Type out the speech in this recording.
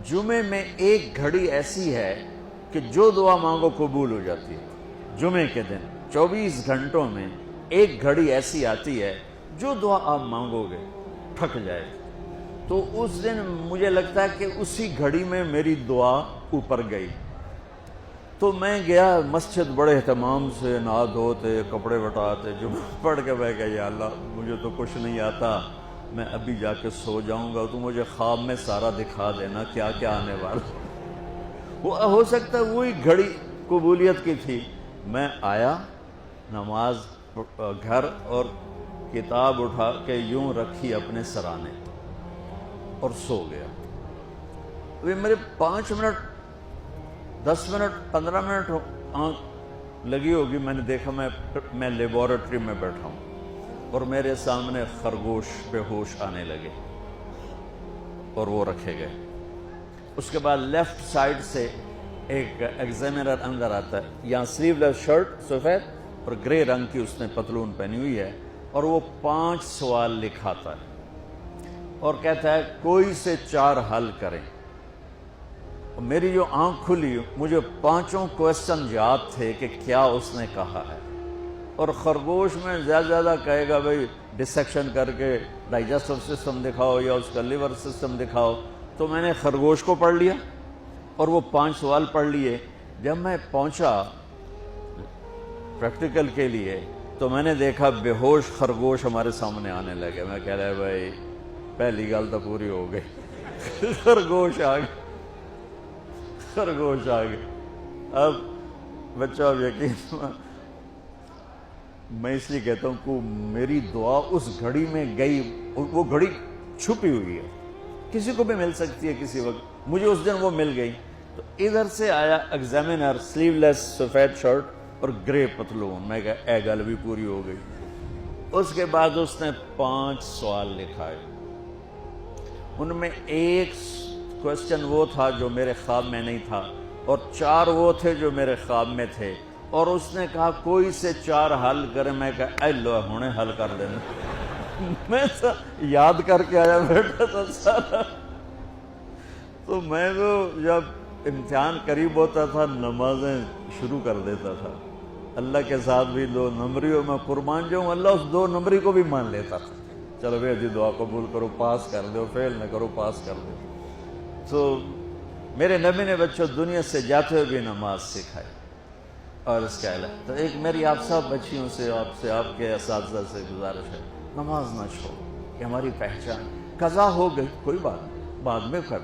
جمعے میں ایک گھڑی ایسی ہے کہ جو دعا مانگو قبول ہو جاتی ہے۔ جمعے کے دن 24 گھنٹوں میں ایک گھڑی ایسی آتی ہے جو دعا آپ مانگو گے ٹھک جائے گی۔ تو اس دن مجھے لگتا ہے کہ اسی گھڑی میں میری دعا اوپر گئی۔ تو میں گیا مسجد بڑے اہتمام سے، نہا دھوتے، کپڑے وٹاتے، جمعہ پڑھ کے میں کہا یا اللہ مجھے تو کچھ نہیں آتا، میں ابھی جا کے سو جاؤں گا، تو مجھے خواب میں سارا دکھا دینا کیا کیا آنے والا۔ وہ ہو سکتا ہے وہی گھڑی قبولیت کی تھی۔ میں آیا نماز گھر اور کتاب اٹھا کے یوں رکھی اپنے سرانے اور سو گیا۔ ابھی میرے 5 منٹ 10 منٹ 15 منٹ آنکھ لگی ہوگی، میں نے دیکھا میں لیبارٹری میں بیٹھا ہوں اور میرے سامنے خرگوش بے ہوش آنے لگے اور وہ رکھے گئے۔ اس کے بعد لیفٹ سائڈ سے ایک ایگزامینر اندر آتا ہے، یہاں سلیو لیس شرٹ سفید اور گرے رنگ کی اس نے پتلون پہنی ہوئی ہے، اور وہ 5 سوال لکھاتا ہے اور کہتا ہے کوئی سے 4 حل کریں۔ میری جو آنکھ کھلی مجھے 5 کویسچن یاد تھے کہ کیا اس نے کہا ہے، اور خرگوش میں زیادہ زیادہ کہے گا بھئی ڈسیکشن کر کے ڈائجسٹو سسٹم دکھاؤ یا اس کا لیور سسٹم دکھاؤ، تو میں نے خرگوش کو پڑھ لیا اور وہ 5 سوال پڑھ لیے۔ جب میں پہنچا پریکٹیکل کے لیے تو میں نے دیکھا بے ہوش خرگوش ہمارے سامنے آنے لگے۔ میں کہہ رہا بھائی پہلی گل تو پوری ہو گئی، خرگوش آ گئے، خرگوش آ گئے۔ اب بچہ اب یقین میں اس لیے کہتا ہوں کہ میری دعا اس گھڑی میں گئی، وہ گھڑی چھپی ہوئی ہے، کسی کو بھی مل سکتی ہے کسی وقت، مجھے اس دن وہ مل گئی۔ تو ادھر سے آیا ایگزامینر، سلیو لیس سفید شرٹ اور گرے پتلون، میں کہا اے گل بھی پوری ہو گئی۔ اس کے بعد اس نے 5 سوال لکھائے، ان میں ایک کویسچن وہ تھا جو میرے خواب میں نہیں تھا اور 4 وہ تھے جو میرے خواب میں تھے، اور اس نے کہا کوئی سے 4 حل کرے۔ میں کہا اے لو ہونے حل کر دینا، میں تو یاد کر کے آیا بیٹھا تھا سارا۔ تو میں تو جب امتحان قریب ہوتا تھا نمازیں شروع کر دیتا تھا، اللہ کے ساتھ بھی 2 نمبریوں میں قربان جاؤں، اللہ اس 2 نمبری کو بھی مان لیتا تھا، چلو بھائی جی دعا قبول کرو، پاس کر دو، فیل نہ کرو، پاس کر دو۔ تو میرے نبی نے بچوں دنیا سے جاتے ہوئے بھی نماز سکھائی، اور اس کا علاوہ تو ایک میری آپ سب بچیوں سے، آپ کے اساتذہ سے گزارش ہے، نماز نہ چھوڑو، یہ ہماری پہچان۔ قضا ہو گئی کوئی بات نہیں، بعد میں کر